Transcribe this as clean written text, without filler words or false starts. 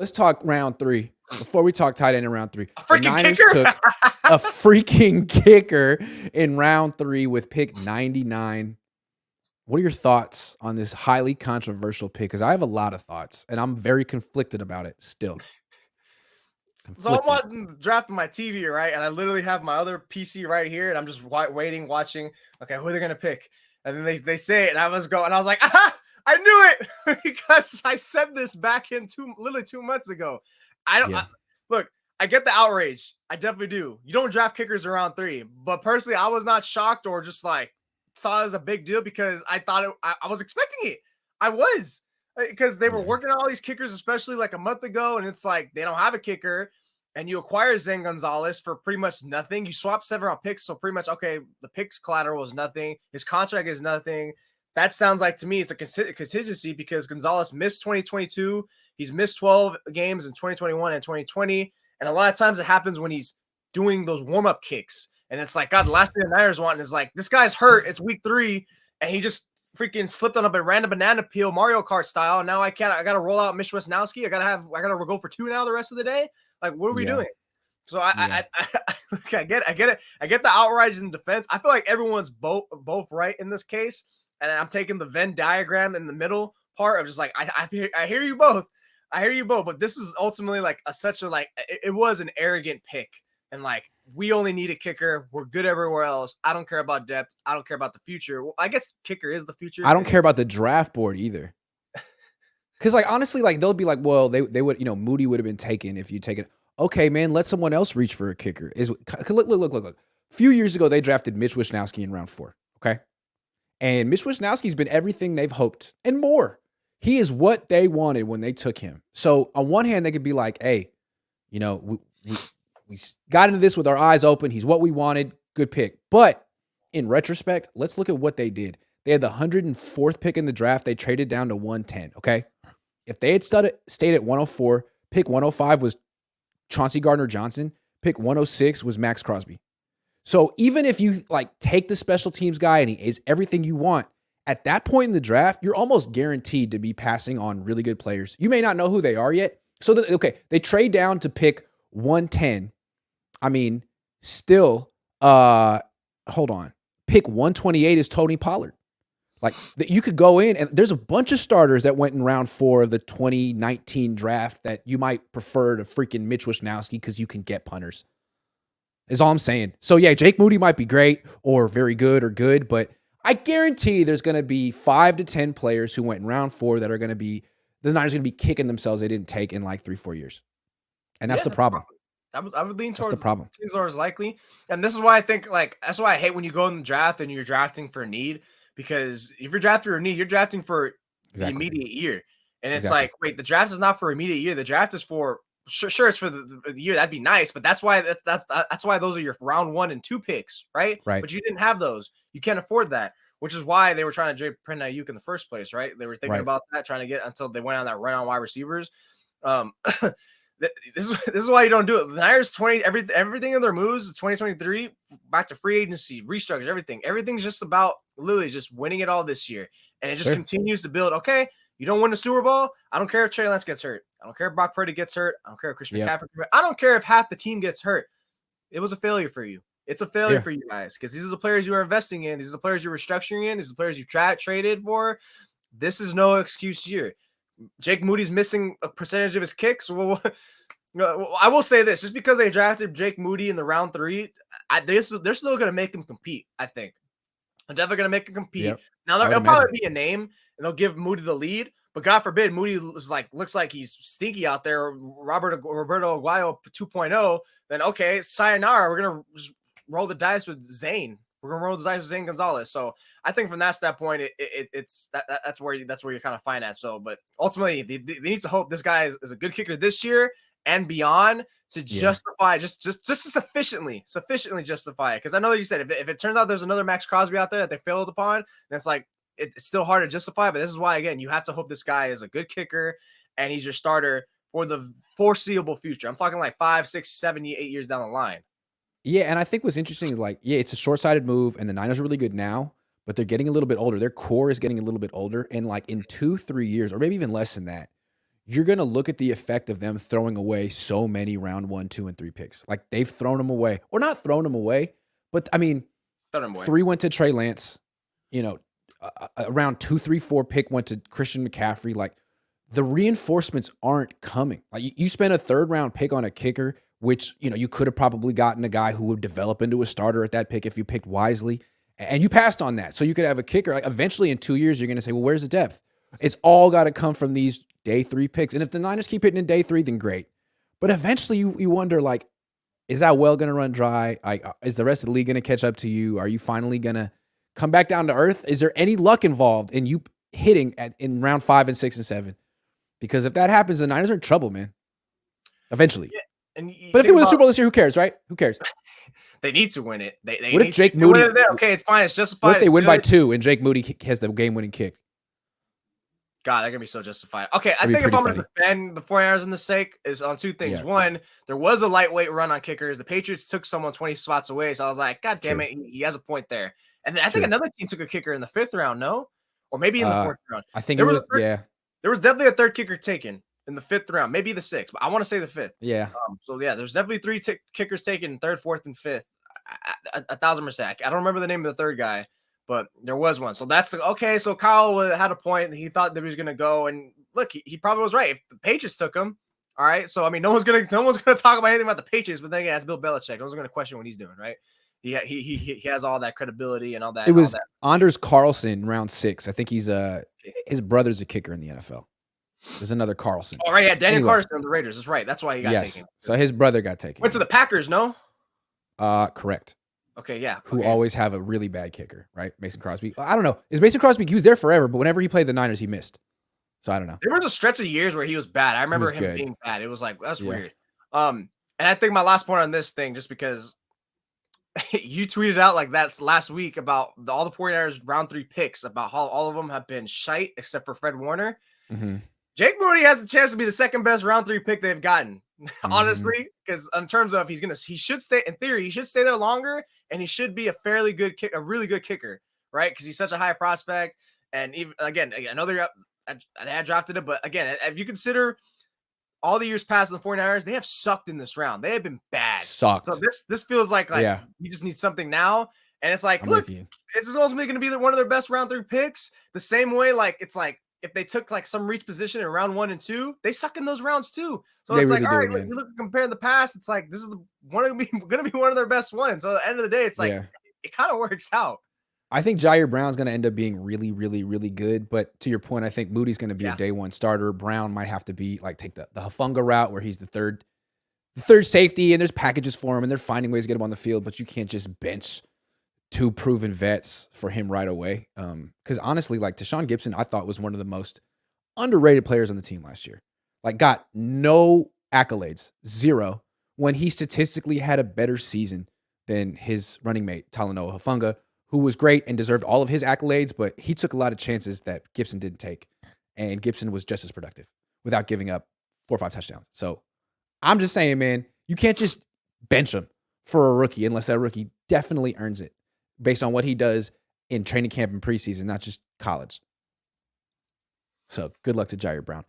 let's talk round 3. Before we talk tight end in round 3, A the freaking Niners kicker? took a freaking kicker in round 3 with pick 99. What are your thoughts on this highly controversial pick? Because I have a lot of thoughts, and I'm very conflicted about it still. So I'm Conflicted. watching drafting my TV, right? And I literally have my other PC right here, and I'm just waiting, watching. Okay, who are they gonna pick? And then they say it, and I was like, aha! I knew it because I said this back in literally 2 months ago. Yeah. Look. I get the outrage. I definitely do. You don't draft kickers around 3, but personally, I was not shocked or just like saw it as a big deal because I thought I was expecting it. I was because they were Yeah. working on all these kickers, especially like a month ago, and it's like they don't have a kicker. And you acquire Zane Gonzalez for pretty much nothing. You swap 7-round picks, so pretty much okay. The picks collateral is nothing. His contract is nothing. That sounds like to me it's a contingency because Gonzalez missed 2022. He's missed 12 games in 2021 and 2020, and a lot of times it happens when he's doing those warm-up kicks. And it's like, God, the last thing the Niners want is like, this guy's hurt. It's week 3, and he just freaking slipped on a random banana peel Mario Kart style. And now I got to roll out Mitch Wisnowski. I got to go for 2 now the rest of the day. Like, what are we doing? So I get it. I get the outrage in defense. I feel like everyone's both right in this case, and I'm taking the Venn diagram in the middle part of just like I hear you both. I hear you both, but this was ultimately like it was an arrogant pick, and like we only need a kicker. We're good everywhere else. I don't care about depth. I don't care about the future. Well, I guess kicker is the future. I don't care about the draft board either. Because, like, honestly, like, they'll be like, well, they would, Moody would have been taken if you take it. Okay, man, let someone else reach for a kicker. Look. A few years ago, they drafted Mitch Wishnowsky in round 4, okay? And Mitch Wishnowsky's been everything they've hoped and more. He is what they wanted when they took him. So, on one hand, they could be like, hey, we got into this with our eyes open. He's what we wanted. Good pick. But in retrospect, let's look at what they did. They had the 104th pick in the draft. They traded down to 110, okay? If they had stayed at 104, pick 105 was Chauncey Gardner-Johnson. Pick 106 was Max Crosby. So even if you like take the special teams guy and he is everything you want, at that point in the draft, you're almost guaranteed to be passing on really good players. You may not know who they are yet. So, they trade down to pick 110. I mean, still, hold on. Pick 128 is Tony Pollard. Like, you could go in, and there's a bunch of starters that went in round 4 of the 2019 draft that you might prefer to freaking Mitch Wishnowsky because you can get punters. Is all I'm saying. So, yeah, Jake Moody might be great or very good or good, but I guarantee there's going to be 5 to 10 players who went in round 4 that are going to be, the Niners are going to be kicking themselves they didn't take in like 3-4 years. And that's the problem. I would lean towards the problem. Kingsor is likely. And this is why I think, like, that's why I hate when you go in the draft and you're drafting for need. Because if you're drafting for a need, you're drafting for the immediate year. And it's like, wait, the draft is not for immediate year. The draft is for sure it's for the year. That'd be nice, but that's why that's why those are your round 1 and 2 picks, right? Right. But you didn't have those. You can't afford that, which is why they were trying to print Ayuk in the first place, right? They were thinking about that, trying to get until they went on that run on wide receivers. This is why you don't do it. The Niners everything in their moves 2023 back to free agency, restructures, everything. Everything's just about literally just winning it all this year, and it just continues to build. Okay, you don't win the Super Bowl. I don't care if Trey Lance gets hurt. I don't care if Brock Purdy gets hurt. I don't care if Christian McCaffrey. I don't care if half the team gets hurt. It was a failure for you. It's a failure for you guys because these are the players you are investing in. These are the players you're restructuring in. These are the players you've traded for. This is no excuse here. Jake Moody's missing a percentage of his kicks. Well, I will say this: just because they drafted Jake Moody in the round 3, they're still going to make him compete. I think they're definitely going to make him compete. Yep. Now there'll probably be a name, and they'll give Moody the lead. But God forbid, Moody looks like he's stinky out there. Roberto Aguayo 2.0. Then okay, sayonara. We're gonna just roll the dice with Zane. We're gonna roll the dice with Zane Gonzalez. So I think from that standpoint, that's where you're kind of fine at. So, but ultimately, they need to hope this guy is a good kicker this year and beyond to justify just to sufficiently justify it. Because I know you said if it turns out there's another Max Crosby out there that they failed upon, then it's like it's still hard to justify. But this is why, again, you have to hope this guy is a good kicker and he's your starter for the foreseeable future. I'm talking like 5, 6, 7, 8 years down the line. Yeah, and I think what's interesting is like, it's a short-sighted move, and the Niners are really good now, but they're getting a little bit older. Their core is getting a little bit older, and like in 2-3 years, or maybe even less than that, you're going to look at the effect of them throwing away so many round 1, 2, and 3 picks. Like they've thrown them away, or not thrown them away, but I mean, 3 went to Trey Lance, you know, around 2, 3, 4 pick went to Christian McCaffrey. Like the reinforcements aren't coming. Like you spent a 3rd round pick on a kicker, which, you know, you could have probably gotten a guy who would develop into a starter at that pick if you picked wisely, and you passed on that. So you could have a kicker. Like eventually in 2 years, you're going to say, well, where's the depth? It's all got to come from these day 3 picks. And if the Niners keep hitting in day 3, then great. But eventually you wonder, like, is that well going to run dry? Is the rest of the league going to catch up to you? Are you finally going to come back down to earth? Is there any luck involved in you hitting in round 5 and 6 and 7? Because if that happens, the Niners are in trouble, man. Eventually. Yeah, but if they win the Super Bowl this year, who cares, right? Who cares? They need to win it. What if Jake Moody? Okay, it's fine. It's justified. What if they win by 2 and Jake Moody has the game-winning kick? God, they're gonna be so justified. Okay, I think if I'm gonna defend the 49ers in the sake is on 2 things. Yeah. One, there was a lightweight run on kickers. The Patriots took someone 20 spots away, so I was like, God damn it, he has a point there. And then I think another team took a kicker in the 5th round, no? Or maybe in the 4th round. I think there was there was definitely a 3rd kicker taken in the 5th round, maybe the 6th, but I want to say the 5th. Yeah. So yeah, there's definitely 3 kickers taken, 3rd, 4th, and 5th. 1,000%. I don't remember the name of the 3rd guy, but there was one. So that's okay. So Kyle had a point. He thought that he was going to go, and look, he probably was right. If the Patriots took him, all right. So I mean, no one's gonna talk about anything about the Patriots, but then again, that's Bill Belichick. No one's gonna question what he's doing, right? He has all that credibility and all that. It was Anders Carlson, round 6. I think he's his brother's a kicker in the NFL. There's another Carlson. Oh right, yeah, Daniel Carlson on the Raiders. That's right. That's why he got taken. So his brother got taken. Went to the Packers, no? Correct. Okay, yeah. Who always have a really bad kicker, right? Mason Crosby. I don't know. Is Mason Crosby? He was there forever, but whenever he played the Niners, he missed. So I don't know. There was a stretch of years where he was bad. I remember him being bad. It was like, that's weird. And I think my last point on this thing, just because you tweeted out like that's last week about all the 49ers round 3 picks, about how all of them have been shite except for Fred Warner. Mm-hmm. Jake Moody has a chance to be the 2nd best round 3 pick they've gotten, honestly, because in terms of he should stay, in theory, he should stay there longer, and he should be a fairly good kick, a really good kicker, right? Because he's such a high prospect. And even again, I know they had drafted him, but again, if you consider all the years past in the 49ers, they have sucked in this round. They have been bad. Sucked. So this feels like you just need something now. And it's like, look, it's ultimately going to be one of their best round 3 picks. The same way, like it's like if they took like some reach position in round 1 and 2, they suck in those rounds too. So it's like, all right, you look compare the past. It's like this is going to be one of their best ones. So at the end of the day, it's like it kind of works out. I think Jair Brown's going to end up being really, really, really good. But to your point, I think Moody's going to be a day 1 starter. Brown might have to be like take the Hufanga route where he's the third safety, and there's packages for him, and they're finding ways to get him on the field. But you can't just bench 2 proven vets for him right away. Because honestly, like Tashawn Gibson, I thought was one of the most underrated players on the team last year. Like got no accolades, 0, when he statistically had a better season than his running mate, Talanoa Hufanga, who was great and deserved all of his accolades, but he took a lot of chances that Gibson didn't take. And Gibson was just as productive without giving up 4 or 5 touchdowns. So I'm just saying, man, you can't just bench him for a rookie unless that rookie definitely earns it based on what he does in training camp and preseason, not just college. So good luck to Jair Brown.